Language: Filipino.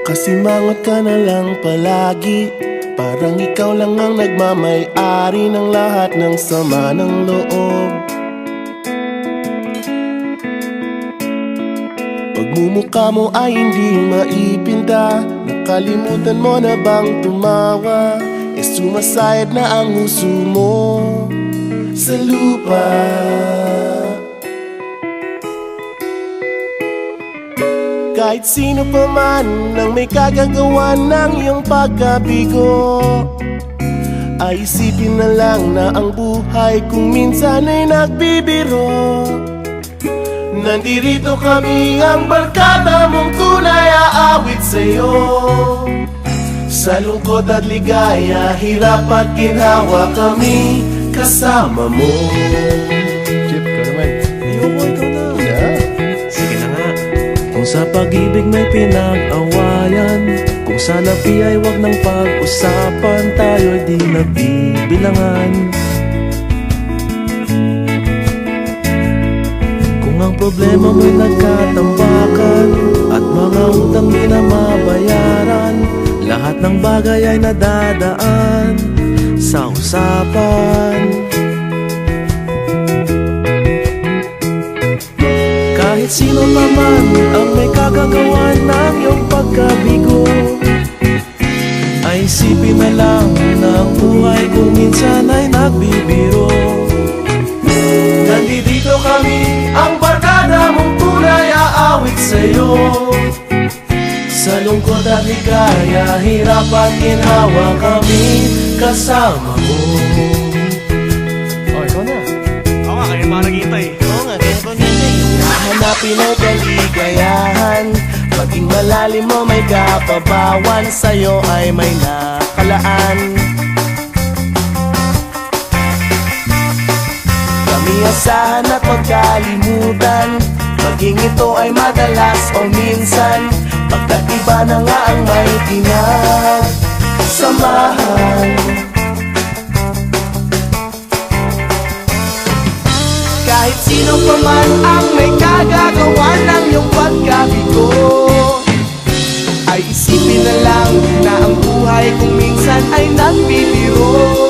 Kasimangot ka na lang palagi, parang ikaw lang ang nagmamay-ari ng lahat ng sama ng loob. Pagmumukha mo ay hindi maipinta, nakalimutan mo na bang tumawa? Sumasayad na ang huso mo sa lupa. Kahit sino pa man ang may kagagawa ng iyong pagkabigo, ay isipin na lang na ang buhay kung minsan ay nagbibiro. Nandirito kami, ang barkada mong tunay aawit sa'yo. Sa lungkot at ligaya, hirap at ginhawa, kami kasama mo. Chip, ikaw naman. Ayoko, ikaw na. Sige na nga. Kung sa pag-ibig may pinag-awayan, kung sa labi ay wag nang pag-usapan, tayo'y di nagbibilangan. Kung ang problema mo'y nagkatambakan at mga utang di na mabayaran, lahat ng bagay ay nadadaan sa usapan. Kahit sino pa man ang may kagagawa ng iyong pagkabigo, ay isipin na lang na ang buhay kung minsan ay nagbibiro. Nandito kami, ang barkada mong tunay aawit sa'yo. Sa lungkot at ligaya, hirap at ginhawa, kami kasama mo. Oh, ikaw na. Oo nga, kaya pa naghihintay. Oo nga, kaya pa nintay. Hanapin ang kaligayahan, maging malalim mo may kapabawan, sa'yo ay may nakalaan. Kami asahan at magkalimutan, maging ito ay madalas o minsan, pagkat iba na nga ang may pinagsamahan. Kahit sino pa man ang may kagagawa ng iyong pagkabigo, ay isipin na lang na ang buhay kung minsan ay nagbibiro.